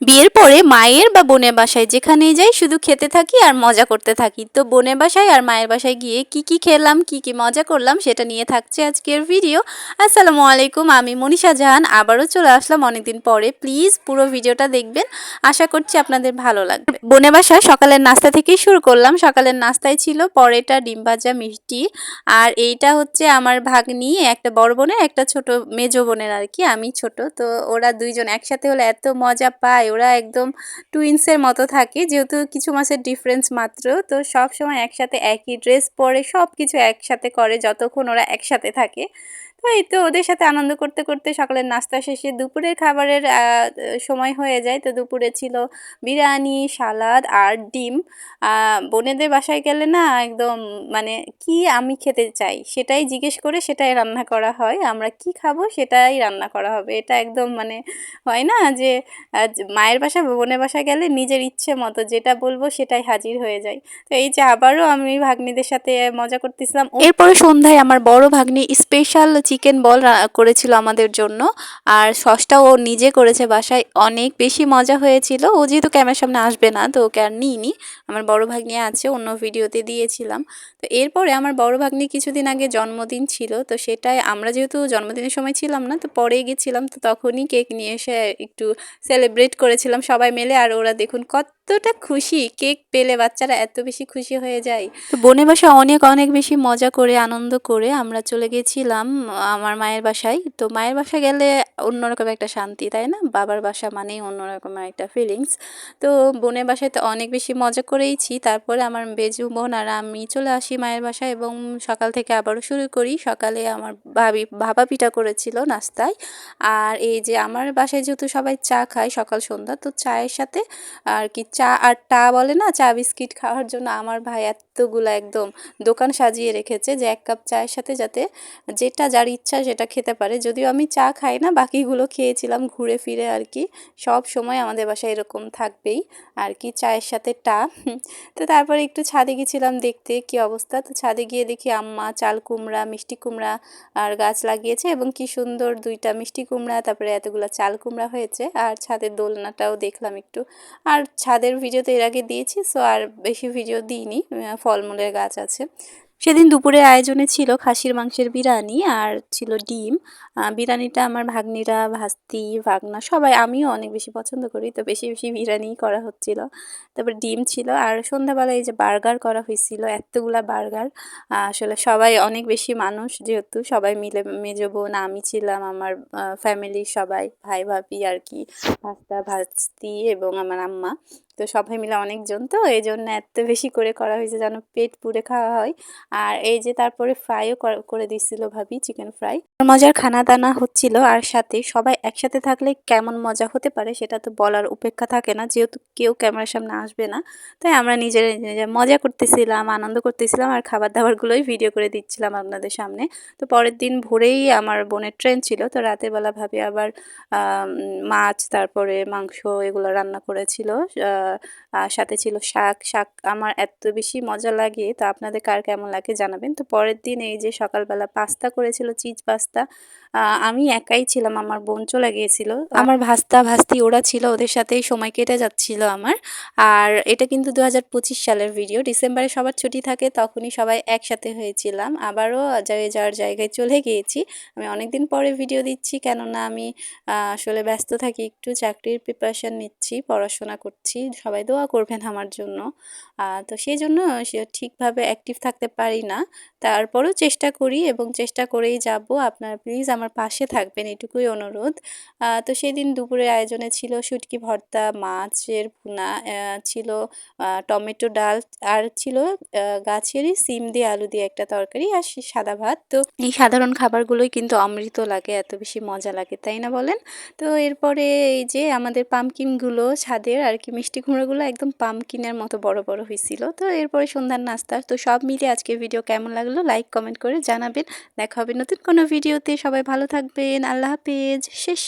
বিয়ের পরে মায়ের বা বোনের বাসায় যেখানেই যাই শুধু খেতে থাকি আর মজা করতে থাকি। তো বোনের বাসায় আর মায়ের বাসায় গিয়ে কি কি খেলাম, কি কি মজা করলাম সেটা নিয়ে থাকছে আজকের ভিডিও। আসসালামু আলাইকুম, আমি মনীষা জাহান আবারও চলে আসলাম অনেকদিন পরে। প্লিজ পুরো ভিডিওটা দেখবেন, আশা করছি আপনাদের ভালো লাগবে। বোনের বাসায় সকালের নাস্তা থেকেই শুরু করলাম। সকালের নাস্তায় ছিল পরোটা, ডিম ভাজা, মিষ্টি। আর এইটা হচ্ছে আমার ভাগ্নি, একটা বড় বোনের একটা ছোট মেজো বোনের আর কি, আমি ছোট। তো ওরা দুইজন একসাথে হলে এত মজা পায়, ওরা একদম টুইন্সের মতো থাকে, যেহেতু কিছু মাসের ডিফারেন্স মাত্র। তো সব সময় একসাথে একই ড্রেস পরে সব কিছু একসাথে করে যতক্ষণ ওরা একসাথে থাকে। তো এই তো ওদের সাথে আনন্দ করতে করতে সকালের নাস্তা শেষে দুপুরের খাবারের সময় হয়ে যায়। তো দুপুরে ছিল বিরিয়ানি, সালাদ আর ডিম। বোনেদের বাসায় গেলে না একদম মানে কি আমি খেতে চাই সেটাই জিজ্ঞেস করে সেটাই রান্না করা হয়। আমরা কি খাবো সেটাই রান্না করা হবে। এটা একদম মানে হয় না যে মায়ের বাসায় বোনের বাসায় গেলে নিজের ইচ্ছে মতো যেটা বলবো সেটাই হাজির হয়ে যায়। তো এই যে আবারও আমি ভাগ্নিদের সাথে মজা করতেছিলাম। এরপরে সন্ধ্যায় আমার বড় ভাগ্নি স্পেশাল চিকেন বল করেছিল আমাদের জন্য। আর সসটা ও নিজে করেছে বাসায়, অনেক বেশি মজা হয়েছিল। ও যেহেতু ক্যামেরার সামনে আসবে না তো ওকে আর নিইনি, আমার বড় ভাগ্নি আছে, অন্য ভিডিওতে দিয়েছিলাম। তো এরপরে আমার বড় ভাগ্নি কিছুদিন আগে জন্মদিন ছিল, তো সেটাই আমরা যেহেতু জন্মদিনের সময় ছিলাম না তো পরে গেছিলাম, তো তখনই কেক নিয়ে এসে একটু সেলিব্রেট করেছিলাম সবাই মিলে। আর ওরা দেখুন কতটা খুশি, কেক পেলে বাচ্চারা এত বেশি খুশি হয়ে যায়। তো বোনের বাসায় অনেক অনেক বেশি মজা করে আনন্দ করে আমরা চলে গেছিলাম আমার মায়ের বাসায়। তো মায়ের বাসায় গেলে অন্যরকম একটা শান্তি, তাই না? বাবার বাসা মানেই অন্যরকম একটা ফিলিংস। তো বোনের বাসায় তো অনেক বেশি মজা করেইছি। তারপরে আমার বেজু বোন আর আমি চলে আসি মায়ের বাসায় এবং সকাল থেকে আবারও শুরু করি। সকালে আমার ভাপা পিঠা করেছিল নাস্তায়। আর এই যে আমার বাসায় যেহেতু সবাই চা খায় সকাল সন্ধ্যা, তো চায়ের সাথে আর কি চা আর টা বলে না, চা বিস্কিট খাওয়ার জন্য আমার ভাই এতগুলা একদম দোকান সাজিয়ে রেখেছে যে এক কাপ চায়ের সাথে যাতে যেটা যার ইচ্ছা সেটা খেতে পারে। যদিও আমি চা খাই না, বাকিগুলো খেয়েছিলাম ঘুরে ফিরে আর কি। সব সময় আমাদের বাসায় এরকম থাকবেই আর কি, চায়ের সাথে টা। তো তারপরে একটু ছাদে গেছিলাম দেখতে কি অবস্থা। তো ছাদে গিয়ে দেখি আম্মা চাল কুমড়া, মিষ্টি কুমড়া আর গাছ লাগিয়েছে এবং কি সুন্দর দুইটা মিষ্টি কুমড়া তারপরে এতগুলা চাল কুমড়া হয়েছে। আর ছাদের দোলনাটাও দেখলাম একটু। আর ছাদের ভিডিও তো এর আগে দিয়েছি, সো আর বেশি ভিডিও দিইনি। ফলমূলের গাছ আছে। সেদিন দুপুরের আয়োজনে ছিল খাসির মাংসের বিরিয়ানি আর ছিল ডিম। বিরিয়ানিটা আমার ভাগ্নিরা, ভাস্তি, ভাগনা সবাই, আমিও অনেক বেশি পছন্দ করি, তো বেশি বেশি বিরিয়ানিই করা হচ্ছিল। তারপর ডিম ছিল আর সন্ধ্যাবেলায় এই যে বার্গার করা হয়েছিল, এতগুলা বার্গার। আসলে সবাই অনেক বেশি মানুষ যেহেতু সবাই মিলে, মেজো বোন, আমি ছিলাম, আমার ফ্যামিলির সবাই, ভাই ভাবি আর কি, ভাস্তা ভাস্তি এবং আমার আম্মা। তো সবাই মিলে অনেকজন, তো এই জন্য এত বেশি করে করা হয়েছে যেন পেট পুড়ে খাওয়া হয়। আর এই যে তারপরে ফ্রাইও করে দিচ্ছিল ভাবি, চিকেন ফ্রাই। মজার খানা দানা হচ্ছিল আর সাথে সবাই একসাথে থাকলে কেমন মজা হতে পারে সেটা তো বলার উপেক্ষা থাকে না, যেহেতু কেউ ক্যামেরার সামনে আসবে না। তাই আমরা নিজেরা নিজেরা মজা করতেছিলাম, আনন্দ করতেছিলাম আর খাবার দাবারগুলোই ভিডিও করে দিচ্ছিলাম আপনাদের সামনে। তো পরের দিন ভোরেই আমার বোনের ট্রেন ছিল, তো রাতের বেলা ভাবি আবার মাছ তারপরে মাংস এগুলো রান্না করেছিল। আর সাথে ছিল শাক। শাক আমার এত বেশি মজা লাগে, তো আপনাদের কার কেমন লাগে জানাবেন। তো পরের দিন এই যে সকালবেলা পাস্তা করেছিল, চিজ পাস্তা। আমি একাই ছিলাম, আমার বোন চলে গিয়েছিল। আমার ভাস্তা ভাস্তি ওরা ছিল, ওদের সাথেই সময় কেটে যাচ্ছিল আমার। আর এটা কিন্তু 2025 সালের ভিডিও, ডিসেম্বরে সবার ছুটি থাকে তখনই সবাই একসাথে হয়েছিলাম। আবারও যার জায়গায় চলে গিয়েছি। আমি অনেকদিন পরে ভিডিও দিচ্ছি, কেননা আমি আসলে ব্যস্ত থাকি একটু, চাকরির প্রিপারেশন নিচ্ছি, পড়াশোনা করছি। সবাই দোয়া করবেন আমার জন্য। তো সেই জন্য ঠিকভাবে অ্যাক্টিভ থাকতে পারি না। তারপরেও চেষ্টা করি এবং চেষ্টা করেই যাব। আপনারা প্লিজ আমার পাশে থাকবেন, এটুকুই অনুরোধ। তো সেদিন দুপুরের আয়োজনে ছিল শুটকি ভর্তা, মাছের ভুনা, ছিল টমেটো ডাল আর ছিল গাছেরই সিম দিয়ে আলু দিয়ে একটা তরকারি আর সাদা ভাত। তো এই সাধারণ খাবারগুলোই কিন্তু অমৃত লাগে, এত বেশি মজা লাগে, তাই না বলেন? তো এরপরে এই যে আমাদের পামকিনগুলো ছাদের আর কি, মিষ্টি কুমড়োগুলো একদম পামকিনের মতো বড় বড় হয়েছিল। তো এরপরে সন্ধ্যার নাস্তা। তো সব মিলিয়ে আজকের ভিডিও কেমন লাগলো লাইক কমেন্ট করে জানাবেন। দেখা হবে নতুন কোনো ভিডিওতে, সবাই ভালো থাকবেন, আল্লাহ হাফেজ, শেষ।